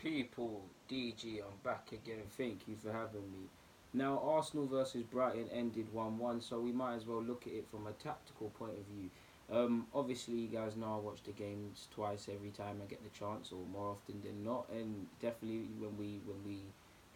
People, DG, I'm back again. Thank you for having me. Now, Arsenal versus Brighton ended 1-1, so we might as well look at it from a tactical point of view. Obviously, you guys know I watch the games twice every time I get the chance, or more often than not, and definitely when we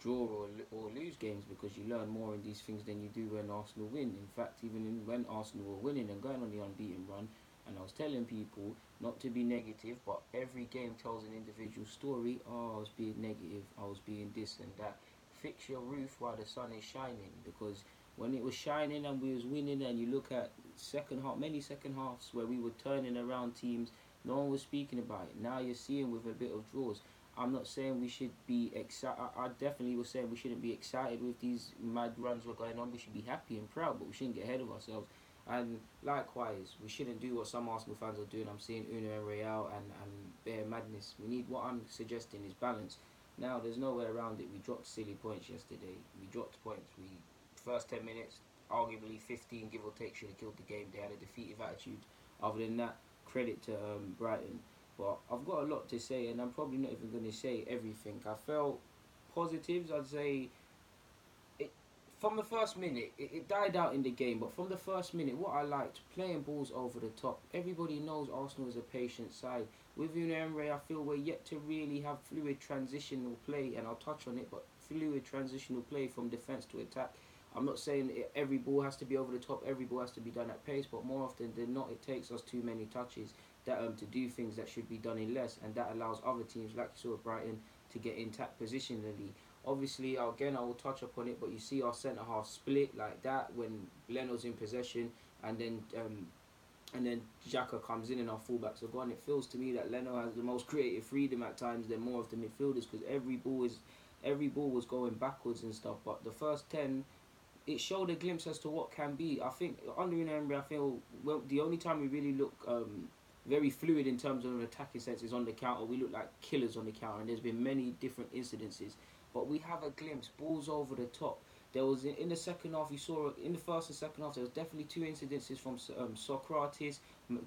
draw or lose games, because you learn more in these things than you do when Arsenal win. In fact, when Arsenal were winning and going on the unbeaten run, and I was telling people not to be negative, but every game tells an individual story. Oh, I was being negative, I was being this and that. Fix your roof while the sun is shining, because when it was shining and we was winning, and you look at second half, many second halves where we were turning around teams, no one was speaking about it. Now you're seeing with a bit of draws. I'm not saying we should be excited. I definitely was saying we shouldn't be excited with these mad runs we're going on. We should be happy and proud, but we shouldn't get ahead of ourselves. And likewise, we shouldn't do what some Arsenal fans are doing. I'm seeing Uno and Real and bare madness. We need, what I'm suggesting is balance. Now, there's no way around it. We dropped silly points yesterday. We dropped points. We first 10 minutes, arguably 15, give or take, should have killed the game. They had a defeative attitude. Other than that, credit to Brighton. But I've got a lot to say, and I'm probably not even going to say everything. I felt positives. I'd say from the first minute, it died out in the game, but from the first minute, what I liked, playing balls over the top. Everybody knows Arsenal is a patient side. With Unai Emery, I feel we're yet to really have fluid transitional play, and I'll touch on it, but fluid transitional play from defence to attack. I'm not saying every ball has to be over the top, every ball has to be done at pace, but more often than not, it takes us too many touches to do things that should be done in less, and that allows other teams, like you saw at Brighton, to get intact positionally. Obviously, again, I will touch upon it, but you see our centre half split like that when Leno's in possession, and then Xhaka comes in and our fullbacks are gone. It feels to me that Leno has the most creative freedom at times than more of the midfielders, because every ball was going backwards and stuff. But the first 10, it showed a glimpse as to what can be. I think under Emery, I feel the only time we really look very fluid in terms of an attacking sense is on the counter. We look like killers on the counter, and there's been many different incidences. But we have a glimpse, balls over the top. There was in the second half, you saw in the first and second half, there was definitely two incidences from Socrates.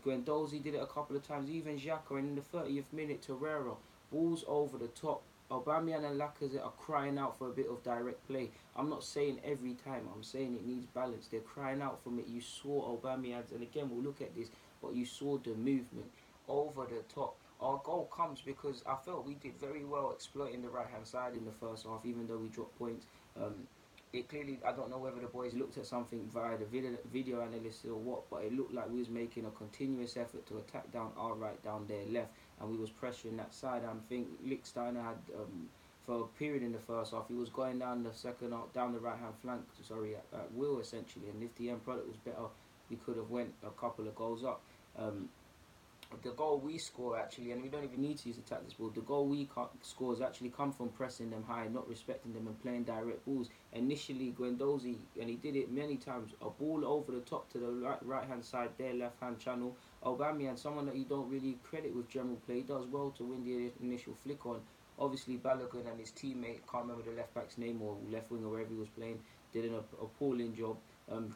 Guendouzi did it a couple of times, even Xhaka, and in the 30th minute, Torreira, balls over the top. Aubameyang and Lacazette are crying out for a bit of direct play. I'm not saying every time, I'm saying it needs balance. They're crying out from it. You saw Aubameyang, and again, we'll look at this, but you saw the movement over the top. Our goal comes because I felt we did very well exploiting the right hand side in the first half, even though we dropped points. It clearly, I don't know whether the boys looked at something via the video analysis or what, but it looked like we was making a continuous effort to attack down our right, down their left, and we was pressuring that side. I think Lichtsteiner had, for a period in the first half, he was going down the second half, down the right hand flank, at will essentially, and if the end product was better, we could have went a couple of goals up. The goal we score actually, and we don't even need to use the tactics ball, the goal we score has actually come from pressing them high, not respecting them and playing direct balls. Initially, Guendouzi, and he did it many times, a ball over the top to the right hand side, their left hand channel. Aubameyang, someone that you don't really credit with general play, he does well to win the initial flick on. Obviously, Balogun and his teammate, can't remember the left back's name or left wing or wherever he was playing, did an appalling job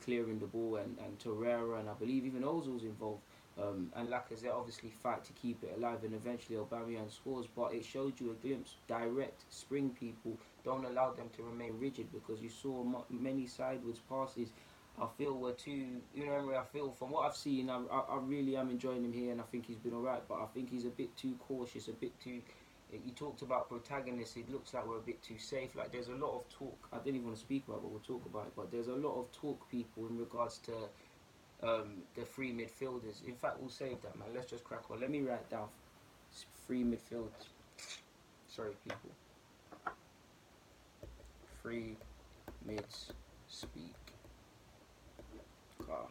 clearing the ball, and Torreira, and I believe even Ozil was involved. And Lacazette obviously fight to keep it alive, and eventually Aubameyang scores. But it showed you a glimpse, direct, spring people, don't allow them to remain rigid, because you saw many sideways passes. I feel we're too, I feel from what I've seen, I really am enjoying him here, and I think he's been alright, but I think he's a bit too cautious, a bit too, you talked about protagonists, it looks like we're a bit too safe. Like, there's a lot of talk, I didn't even want to speak about it, but we'll talk about it, but there's a lot of talk, people, in regards to the three midfielders. In fact, we'll save that, man. Let's just crack on. Let me write down three midfielders. Sorry, people. Three mids speak. Car.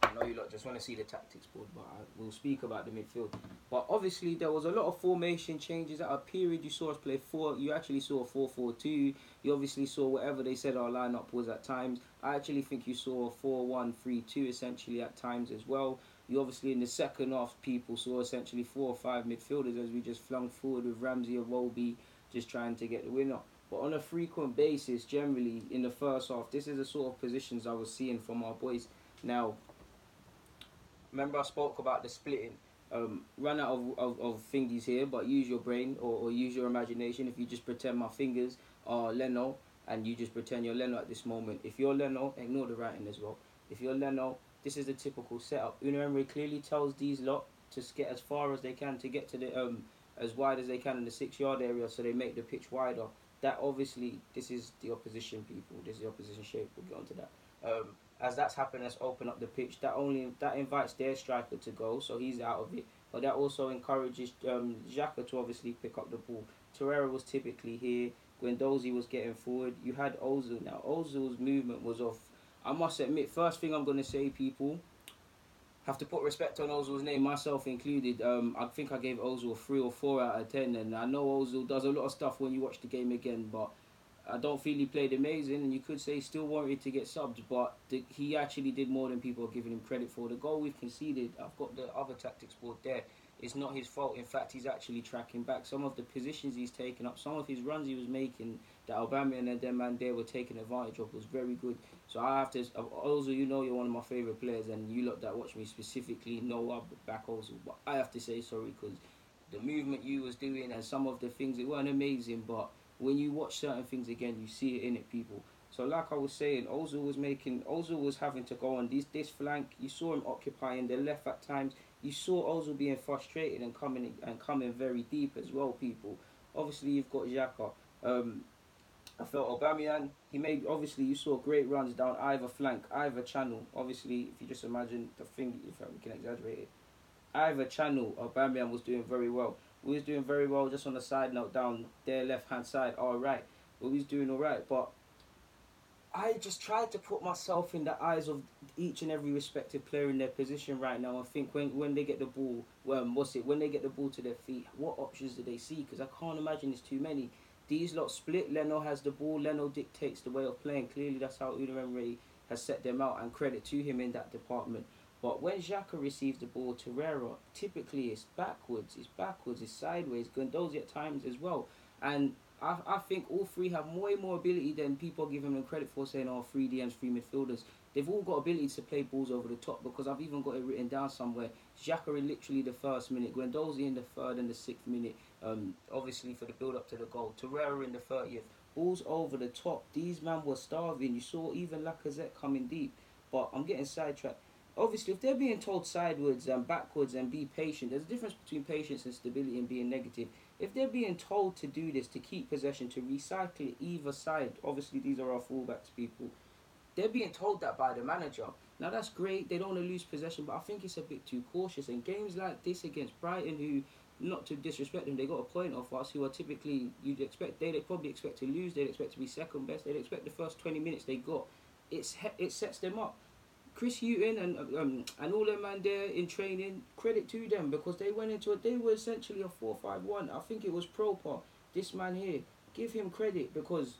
I know you lot just want to see the tactics board, but we'll speak about the midfield. But obviously, there was a lot of formation changes. At a period, you saw us play four. You actually saw a 4-4-2. You obviously saw whatever they said our lineup was at times. I actually think you saw a 4-1-3-2 essentially at times as well. You obviously, in the second half, people saw essentially 4 or 5 midfielders as we just flung forward with Ramsey or Wolby just trying to get the winner. But on a frequent basis, generally in the first half, this is the sort of positions I was seeing from our boys. Now, remember I spoke about the splitting. run out of thingies here, but use your brain or use your imagination. If you just pretend my fingers are Leno and you just pretend you're Leno at this moment. If you're Leno, ignore the writing as well. If you're Leno, this is the typical setup. Unai Emery clearly tells these lot to get as far as they can to get to the as wide as they can in the 6 yard area, so they make the pitch wider. That obviously, this is the opposition people. This is the opposition shape. We'll get onto that. As that's happened, let's open up the pitch. That invites their striker to go, so he's out of it. But that also encourages Xhaka to obviously pick up the ball. Torreira was typically here. Guendouzi was getting forward. You had Ozil. Now Ozil's movement was off. I must admit, first thing I'm gonna say, people have to put respect on Ozil's name, myself included. I think I gave Ozil a 3 or 4 out of 10, and I know Ozil does a lot of stuff when you watch the game again, but I don't feel he played amazing, and you could say he still wanted to get subbed, but he actually did more than people are giving him credit for. The goal we've conceded, I've got the other tactics board there, it's not his fault. In fact, he's actually tracking back. Some of the positions he's taken up, some of his runs he was making, that Aubameyang and them man there were taking advantage of, was very good. So I have to, Ozil, you know you're one of my favourite players, and you lot that watch me specifically know I back Ozil, but I have to say sorry, because the movement you was doing and some of the things, it weren't amazing, but when you watch certain things again, you see it in it, people. So like I was saying, Ozil was having to go on this flank. You saw him occupying the left at times. You saw Ozil being frustrated and coming very deep as well, people. Obviously, you've got Xhaka. I felt Aubameyang, he made, obviously you saw great runs down either flank, either channel. Obviously, if you just imagine the thing, if we can exaggerate it, either channel, Aubameyang was doing very well. We was doing very well just on the side note down their left hand side, alright. We was doing alright, but I just tried to put myself in the eyes of each and every respective player in their position right now and think when they get the ball, when they get the ball to their feet, what options do they see? Because I can't imagine it's too many. These lot split, Leno has the ball, Leno dictates the way of playing. Clearly that's how Unai Emery has set them out, and credit to him in that department. But when Xhaka receives the ball, Torreira, typically it's backwards, it's sideways, Guendouzi at times as well. And I think all three have way more ability than people are giving them credit for, saying, oh, 3 DMs, 3 midfielders. They've all got ability to play balls over the top, because I've even got it written down somewhere. Xhaka in literally the first minute, Guendouzi in the third and the 6th minute, obviously for the build-up to the goal. Torreira in the 30th. Balls over the top. These men were starving. You saw even Lacazette coming deep. But I'm getting sidetracked. Obviously, if they're being told sideways and backwards and be patient, there's a difference between patience and stability and being negative. If they're being told to do this, to keep possession, to recycle it either side, obviously these are our fullbacks, people, they're being told that by the manager. Now that's great, they don't want to lose possession, but I think it's a bit too cautious. And games like this against Brighton, who, not to disrespect them, they got a point off us, who are typically, they'd probably expect to lose, they'd expect to be second best, they'd expect the first 20 minutes they got. It sets them up. Chris Hughton and all them man there in training, credit to them, because they went into it. They were essentially a 4-5-1. I think it was proper. This man here, give him credit, because,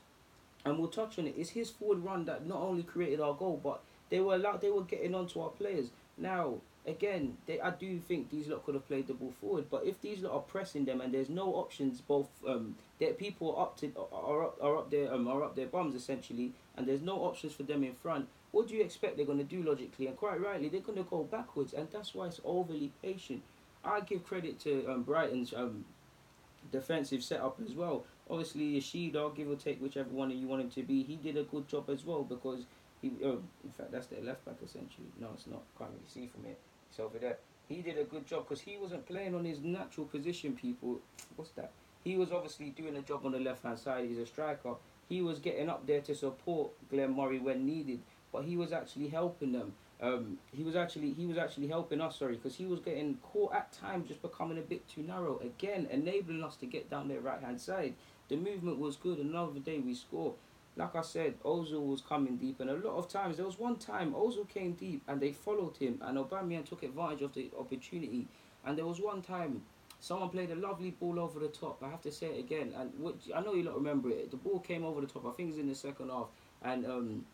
and we'll touch on it, it's his forward run that not only created our goal, but they were getting onto our players. Now again, I do think these lot could have played the ball forward, but if these lot are pressing them and there's no options, both that people are up their bums essentially, and there's no options for them in front. What do you expect they're going to do logically? And quite rightly, they're going to go backwards, and that's why it's overly patient. I give credit to Brighton's defensive setup as well. Obviously, Yoshida, give or take whichever one you want him to be, he did a good job as well, because in fact, that's their left back essentially. No, it's not. Can't really see from it. It's over there. He did a good job because he wasn't playing on his natural position, people. What's that? He was obviously doing a job on the left-hand side. He's a striker. He was getting up there to support Glenn Murray when needed, but he was actually helping them. He was actually helping us, sorry, because he was getting caught at times, just becoming a bit too narrow. Again, enabling us to get down their right-hand side. The movement was good. Another day we score. Like I said, Ozil was coming deep, and a lot of times, there was one time Ozil came deep and they followed him, and Aubameyang took advantage of the opportunity. And there was one time someone played a lovely ball over the top. I have to say it again, and I know you don't remember it. The ball came over the top. I think it was in the second half, and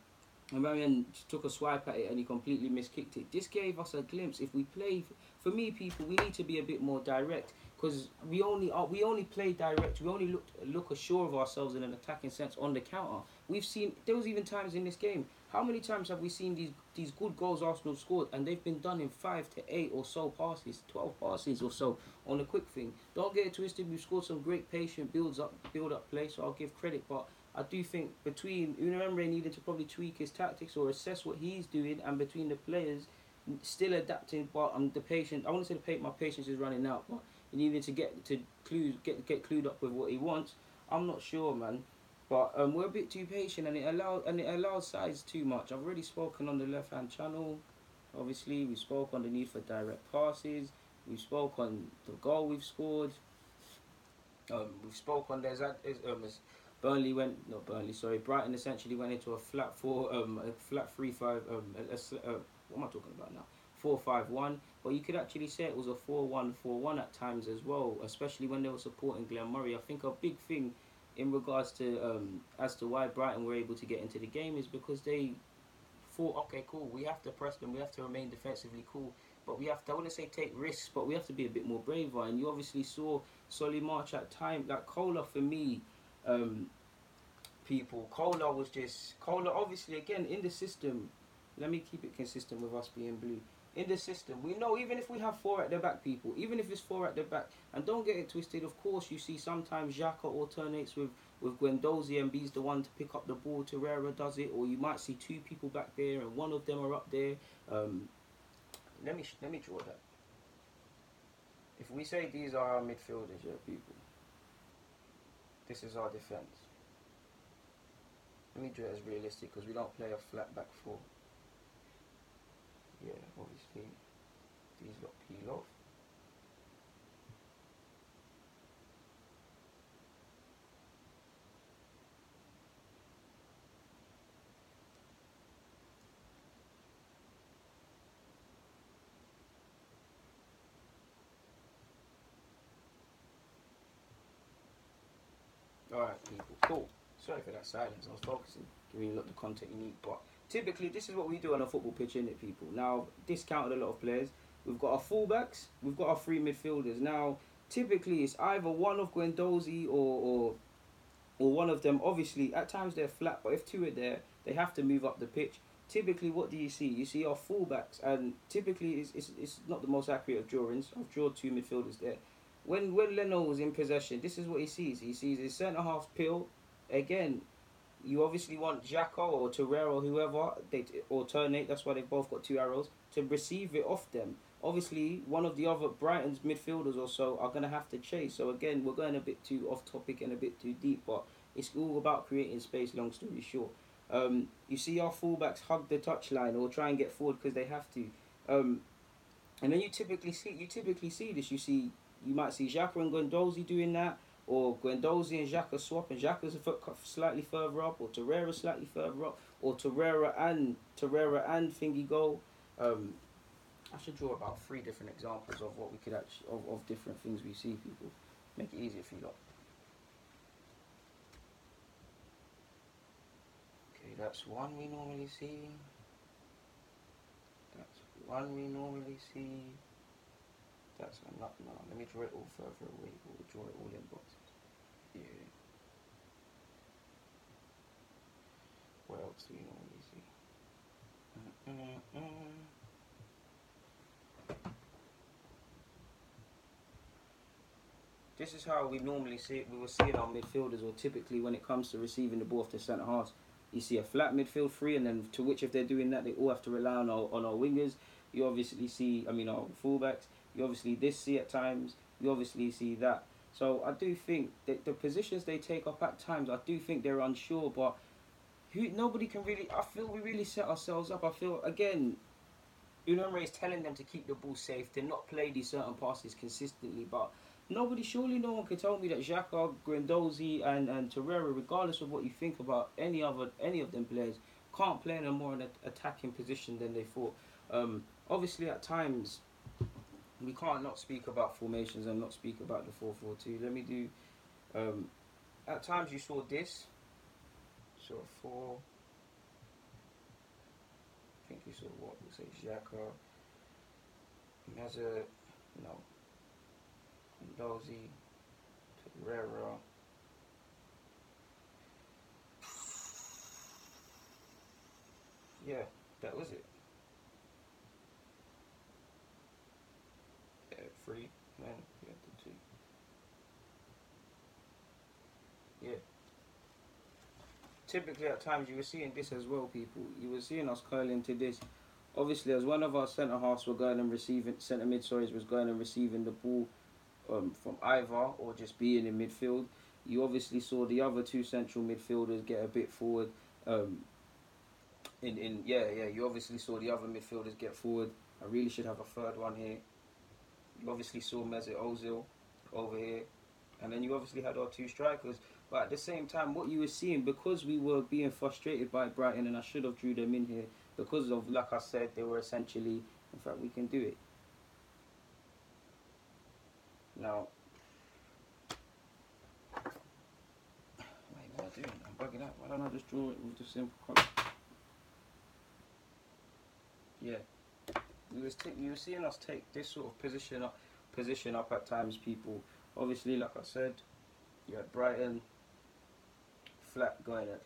Aubameyang took a swipe at it and he completely miskicked it. This gave us a glimpse. If we play for me, people, we need to be a bit more direct because we only play direct. We only look assured of ourselves in an attacking sense on the counter. We've seen there was even times in this game. How many times have we seen these good goals Arsenal scored and they've been done in 5 to 8 or so passes, 12 passes or so on a quick thing. Don't get it twisted. We've scored some great patient build up play, so I'll give credit, but I do think between Unai needed to probably tweak his tactics or assess what he's doing, and between the players still adapting. But the patient. I want to say my patience is running out, but he needed to get clued up with what he wants. I'm not sure, man. But we're a bit too patient, and it allows sides too much. I've already spoken on the left hand channel. Obviously, we spoke on the need for direct passes. We spoke on the goal we've scored. We spoke on Burnley went not Burnley, sorry. Brighton essentially went into a flat 3-5. What am I talking about now? 4-5-1. But you could actually say it was a 4-1-4-1 at times as well, especially when they were supporting Glenn Murray. I think a big thing in regards to as to why Brighton were able to get into the game is because they thought, okay, cool, we have to press them, we have to remain defensively cool, but we have to, I wouldn't say take risks, but we have to be a bit more braver. And you obviously saw Solly March at time, like Cola for me, Cola obviously again in the system. Let me keep it consistent with us being blue. In the system, we know even if we have four at the back, people, even if it's four at the back, and don't get it twisted, of course, you see sometimes Xhaka alternates with Guendouzi and B's the one to pick up the ball, Torreira does it, or you might see two people back there and one of them are up there. Let me draw that. If we say these are our midfielders, yeah, people, this is our defence. Let me draw it as realistic because we don't play a flat back four. Yeah, obviously these lot peel off. Alright, people, cool. Sorry for that silence, I was focusing, giving you the content you need. But typically, this is what we do on a football pitch, innit, people? Now, discounted a lot of players. We've got our fullbacks, we've got our three midfielders. Now, typically, it's either one of Guendouzi or one of them. Obviously, at times they're flat, but if two are there, they have to move up the pitch. Typically, what do you see? You see our fullbacks, and typically, it's not the most accurate of drawings. I've drawn two midfielders there. When Leno was in possession, this is what he sees. He sees his centre half peel. Again, you obviously want Xhaka or Torreira or whoever, they alternate, that's why they've both got two arrows, to receive it off them. Obviously, one of the other Brighton's midfielders or so are going to have to chase. So again, we're going a bit too off topic and a bit too deep, but it's all about creating space, long story short. You see our fullbacks hug the touchline or try and get forward because they have to. And then you typically see this. You might see Xhaka and Guendouzi doing that, or Guendouzi and Xhaka swap, and Xhaka's slightly further up, or Torreira slightly further up, or Torreira and Thingy go. I should draw about 3 different examples of what we could actually of different things we see, people. Make it easier for you lot. Okay, that's one we normally see. That's one we normally see. That's not. No, let me draw it all further away. We'll draw it all in boxes. Yeah. What else do you normally see? This is how we normally see it. We will see it on midfielders, or typically when it comes to receiving the ball off the centre half, you see a flat midfield three, and then to which if they're doing that, they all have to rely on our wingers. You obviously see, our fullbacks. You obviously see at times. You obviously see that. So I do think that the positions they take up at times, I do think they're unsure. But nobody can really. I feel we really set ourselves up. I feel again, Unai is telling them to keep the ball safe, to not play these certain passes consistently. But surely no one can tell me that Xhaka, Guendouzi, and Torreira, regardless of what you think about any of them players, can't play in a more attacking position than they thought. Obviously, at times, we can't not speak about formations and not speak about the 4-4-2. Let me do. At times, you saw this. So 4. I think you saw what? We'll say Xhaka. Has a no Dozy, Pereira. Yeah, that was it. Yeah, three. Then we had the two. Yeah. Typically, at times you were seeing this as well, people. You were seeing us curling to this. Obviously, as one of our centre halves were going and receiving, centre mid, sorry, was going and receiving the ball from either or just being in midfield. You obviously saw the other two central midfielders get a bit forward. Um, yeah, you obviously saw the other midfielders get forward. I really should have a third one here. You obviously saw Mesut Ozil over here, and then you obviously had our two strikers. But at the same time, what you were seeing, because we were being frustrated by Brighton, and I should have drew them in here because of, like I said, they were essentially. In fact, we can do it now. Wait, what am I doing? I'm bugging out. Why don't I just draw it with the simple colour? Yeah, you were seeing us take this sort of position up at times. People, obviously, like I said, you had Brighton flat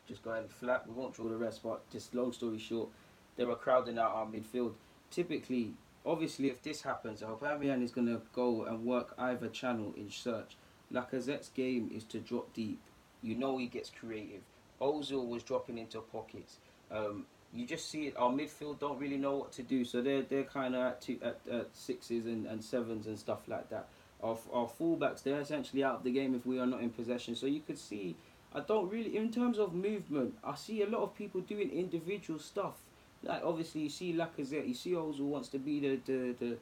just going flat. We won't draw the rest, but just long story short, they were crowding out our midfield. Typically, obviously, if this happens, Aubameyang is gonna go and work either channel in search. Lacazette's game is to drop deep. You know he gets creative. Ozil was dropping into pockets. You just see it. Our midfield don't really know what to do, so they're kind of at sixes and sevens and stuff like that. Our fullbacks, they're essentially out of the game if we are not in possession. So you could see, I don't really, in terms of movement, I see a lot of people doing individual stuff. Like obviously you see Lacazette, you see Ozil wants to be the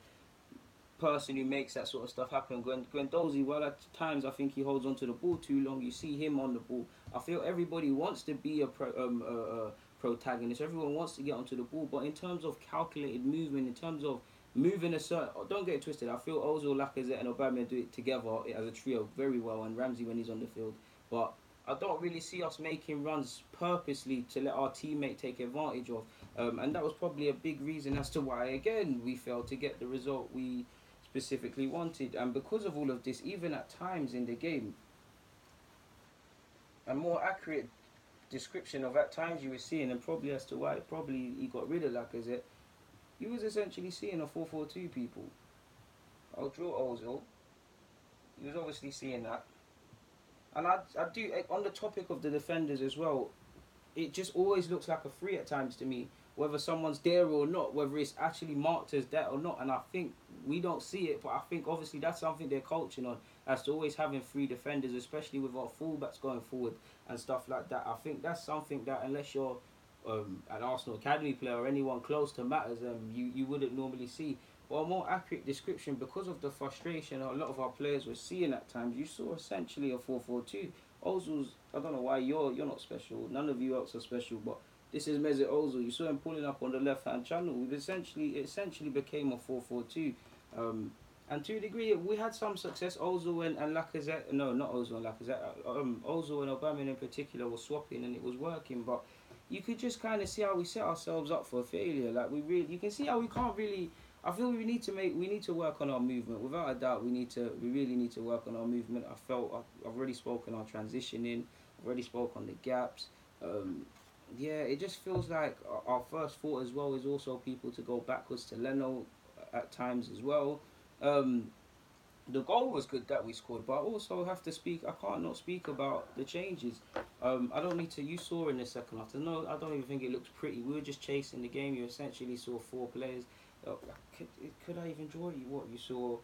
person who makes that sort of stuff happen. Guendouzi, well, at times I think he holds onto the ball too long. You see him on the ball. I feel everybody wants to be a protagonist. Everyone wants to get onto the ball, but in terms of calculated movement, in terms of moving a certain, don't get it twisted. I feel Ozil, Lacazette, and Aubameyang do it together as a trio very well, and Ramsey when he's on the field. But I don't really see us making runs purposely to let our teammate take advantage of, and that was probably a big reason as to why again we failed to get the result we specifically wanted. And because of all of this, even at times in the game, a more accurate description of at times you were seeing, and probably as to why probably he got rid of Lacazette, you was essentially seeing a 4-4-2 people. I'll draw Ozil. You was obviously seeing that. And I do, on the topic of the defenders as well, it just always looks like a free at times to me, whether someone's there or not, whether it's actually marked as that or not. And I think we don't see it, but I think obviously that's something they're coaching on, as to always having free defenders, especially with our fullbacks going forward and stuff like that. I think that's something that unless you're an Arsenal academy player or anyone close to matters, you wouldn't normally see. But a more accurate description, because of the frustration a lot of our players were seeing at times, you saw essentially a 4-4-2. Ozil's, I don't know why you're not special. None of you else are special, but this is Mesut Ozil. You saw him pulling up on the left hand channel. It essentially became a 4-4-2. And to a degree, we had some success. Ozil and Lacazette, no, not Ozil and Lacazette. Ozil and Aubameyang in particular were swapping, and it was working. But you could just kind of see how we set ourselves up for failure. Like you can see how we can't really. I feel we need to work on our movement. Without a doubt, we really need to work on our movement. I've already spoken on transitioning. I've already spoke on the gaps. Yeah, it just feels like our first thought as well is also people to go backwards to Leno at times as well. Um, the goal was good that we scored, but I also have to speak. I can't not speak about the changes. I don't need to. You saw in the second half. No, I don't even think it looked pretty. We were just chasing the game. You essentially saw four players. Uh, could I even draw you? What you saw?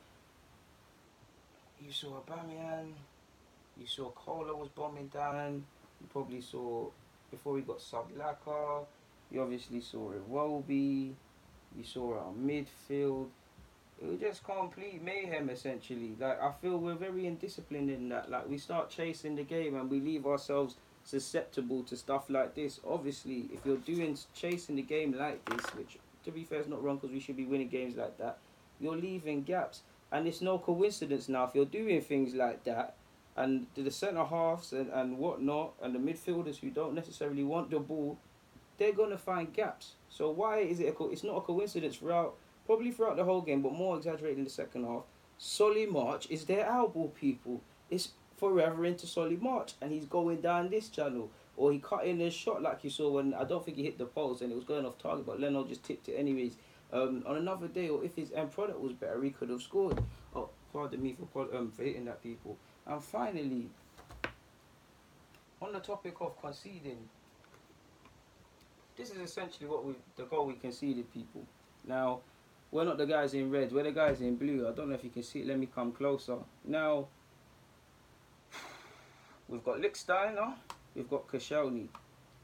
You saw Aubameyang. You saw Cola was bombing down. You probably saw before we got Laka. You obviously saw Iwobi. You saw our midfield. It was just complete mayhem essentially. Like I feel we're very indisciplined in that. Like we start chasing the game and we leave ourselves susceptible to stuff like this. Obviously, if you're doing chasing the game like this, which to be fair is not wrong because we should be winning games like that, you're leaving gaps. And it's no coincidence now if you're doing things like that, and the centre halves and whatnot, and the midfielders who don't necessarily want the ball, they're gonna find gaps. So why is it? It's not a coincidence throughout. probably throughout the whole game, but more exaggerated in the second half. Solly March is their elbow, people. It's forever into Solly March, and he's going down this channel. Or he cut in a shot like you saw when I don't think he hit the post and it was going off target, but Leno just tipped it anyways. On another day, or if his end product was better, he could have scored. Oh, pardon me for hitting that, people. And finally, on the topic of conceding, this is essentially the goal we conceded, people. Now, we're not the guys in red, we're the guys in blue. I don't know if you can see it, let me come closer. Now, we've got Lichtsteiner, we've got Koscielny.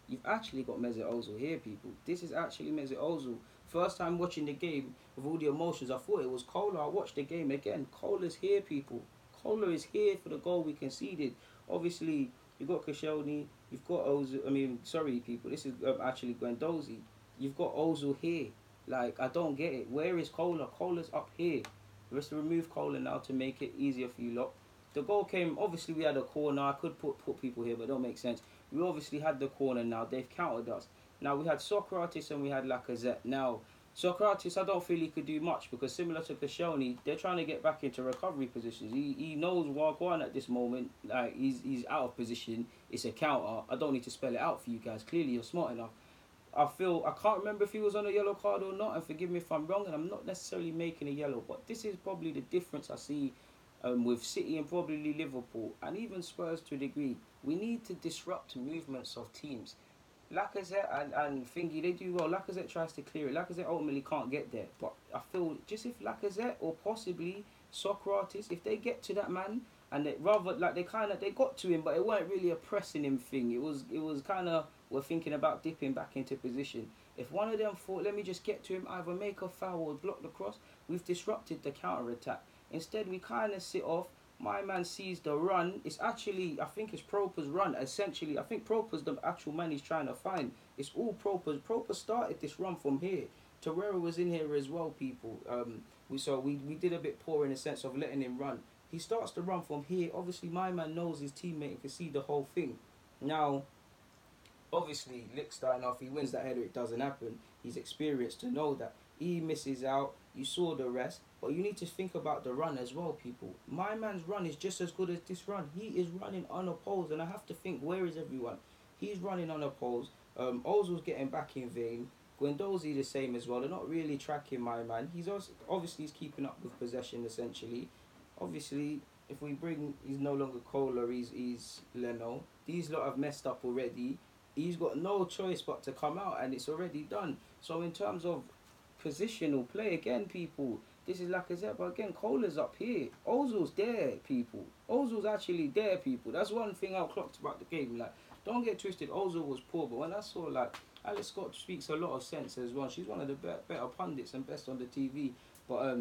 You've actually got Mesut Ozil here, people. This is actually Mesut Ozil. First time watching the game with all the emotions, I thought it was Kohler. I watched the game again. Kohler's here, people. Kohler is here for the goal we conceded. Obviously, you've got Koscielny, you've got Ozil. I mean, sorry, people. This is actually Guendouzi. You've got Ozil here. Like, I don't get it. Where is Kohler? Kohler's up here. We have to remove Kohler now to make it easier for you lot. The goal came, obviously we had a corner. I could put people here, but it don't make sense. We obviously had the corner now. They've countered us. Now we had Socrates and we had Lacazette. Now, Socrates, I don't feel he could do much because similar to Koscielny, they're trying to get back into recovery positions. He knows Wagwan at this moment. Like, he's out of position. It's a counter. I don't need to spell it out for you guys. Clearly, you're smart enough. I can't remember if he was on a yellow card or not, and forgive me if I'm wrong, and I'm not necessarily making a yellow, but this is probably the difference I see with City and probably Liverpool, and even Spurs to a degree. We need to disrupt movements of teams. Lacazette and Thingy, they do well. Lacazette tries to clear it. Lacazette ultimately can't get there. But I feel just if Lacazette or possibly Socrates, if they get to that man, and they rather like they got to him, but it weren't really a pressing him thing. It was kind of we're thinking about dipping back into position. If one of them thought, let me just get to him, either make a foul or block the cross, we've disrupted the counter attack. Instead, we kind of sit off. My man sees the run. It's actually, I think it's Proper's run. Essentially, I think Proper's the actual man he's trying to find. It's all Proper's. Proper started this run from here. Torreira was in here as well, people. We did a bit poor in the sense of letting him run. He starts to run from here. Obviously, my man knows his teammate and can see the whole thing. Now, obviously, Lichtsteiner, if he wins that header, it doesn't happen. He's experienced to know that. He misses out. You saw the rest. But you need to think about the run as well, people. My man's run is just as good as this run. He is running unopposed. And I have to think, where is everyone? He's running unopposed. Ozil's getting back in vain. Guendouzi the same as well. They're not really tracking my man. He's also, obviously he's keeping up with possession, essentially. Obviously, if we bring, he's no longer Kohler, he's Leno. These lot have messed up already. He's got no choice but to come out, and it's already done. So in terms of positional play, again, people, this is Lacazette, but again, Kohler's up here. Ozil's there, people. Ozil's actually there, people. That's one thing I clocked about the game. Like, don't get twisted, Ozil was poor, but when I saw, like, Alice Scott speaks a lot of sense as well. She's one of the better pundits and best on the TV. But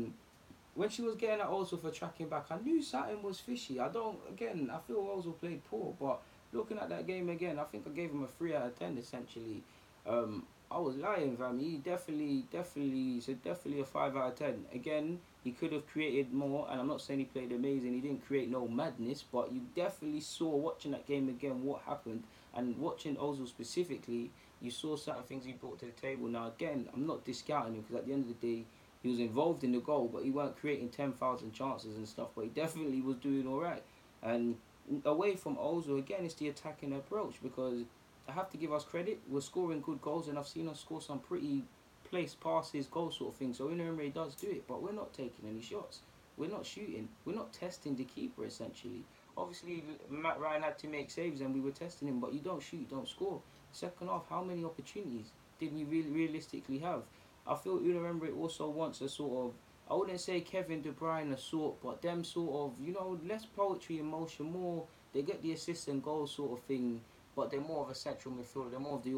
when she was getting at Ozil for tracking back, I knew something was fishy. I feel Ozil played poor, but looking at that game again, I think I gave him a 3 out of 10 essentially. I was lying, fam. He definitely a 5 out of 10. Again, he could have created more, and I'm not saying he played amazing. He didn't create no madness, but you definitely saw watching that game again what happened, and watching Ozil specifically, you saw certain things he brought to the table. Now, again, I'm not discounting him because at the end of the day, he was involved in the goal, but he weren't creating 10,000 chances and stuff. But he definitely was doing all right. And away from Ozil, again, it's the attacking approach because I have to give us credit. We're scoring good goals, and I've seen us score some pretty placed passes, goal sort of thing. So Emery does do it, but we're not taking any shots. We're not shooting. We're not testing the keeper, essentially. Obviously, Matt Ryan had to make saves, and we were testing him, but you don't shoot, you don't score. Second half, how many opportunities did we really realistically have? I feel Emery also wants a sort of, I wouldn't say Kevin De Bruyne sort, but them sort of, less poetry and motion, more, they get the assist and goal sort of thing, but they're more of a central midfielder. They're more of the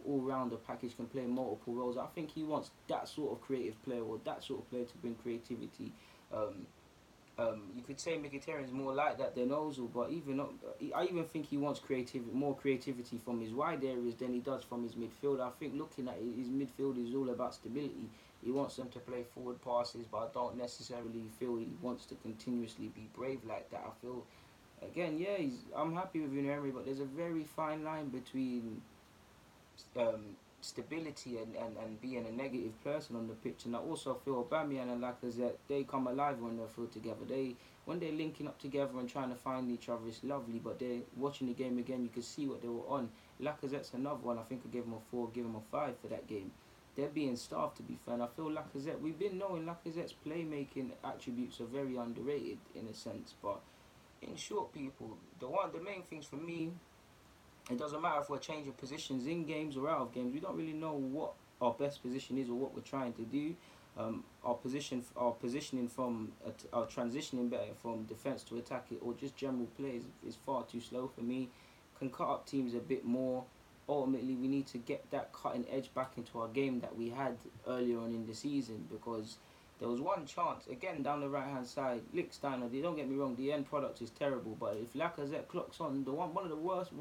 all-rounder package, can play multiple roles. I think he wants that sort of creative player or that sort of player to bring creativity. You could say Mkhitaryan is more like that than Ozil, but I even think he wants more creativity from his wide areas than he does from his midfield. I think looking at his midfield is all about stability. He wants them to play forward passes, but I don't necessarily feel he wants to continuously be brave like that. I feel, again, I'm happy with Emery, but there's a very fine line between stability and being a negative person on the pitch. And I also feel Aubameyang and Lacazette, they come alive when they're field together. When they're linking up together and trying to find each other, it's lovely. But they're watching the game again, you can see what they were on. Lacazette's another one. I think I gave him a 4, give him a 5 for that game. They're being starved, to be fair. And I feel Lacazette, we've been knowing Lacazette's playmaking attributes are very underrated in a sense. But in short, people, the main things for me, it doesn't matter if we're changing positions in games or out of games. We don't really know what our best position is or what we're trying to do. Our positioning from our transitioning better from defense to attack it, or just general play is far too slow for me. Can cut up teams a bit more. Ultimately, we need to get that cutting edge back into our game that we had earlier on in the season, because there was one chance, again, down the right-hand side, Lichtsteiner, don't get me wrong, the end product is terrible, but if Lacazette clocks on, one of the worst,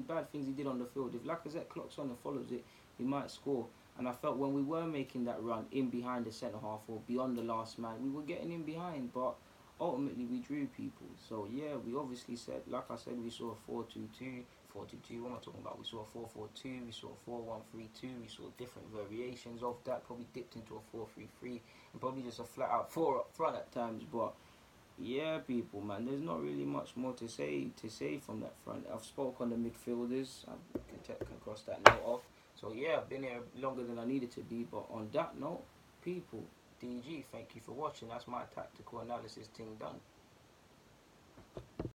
bad things he did on the field, if Lacazette clocks on and follows it, he might score. And I felt when we were making that run in behind the centre-half or beyond the last man, we were getting in behind, but ultimately we drew people. So, yeah, we obviously said, like I said, we saw a 4-2-2, 4-2-2, what am I talking about? We saw a 4-4-2, we saw a 4-1-3-2, we saw different variations of that, probably dipped into a 4-3-3, and probably just a flat-out 4 up front at times. But yeah, people, man, there's not really much more to say from that front. I've spoke on the midfielders. I can cross that note off. So yeah, I've been here longer than I needed to be. But on that note, people, DG, thank you for watching. That's my tactical analysis thing done.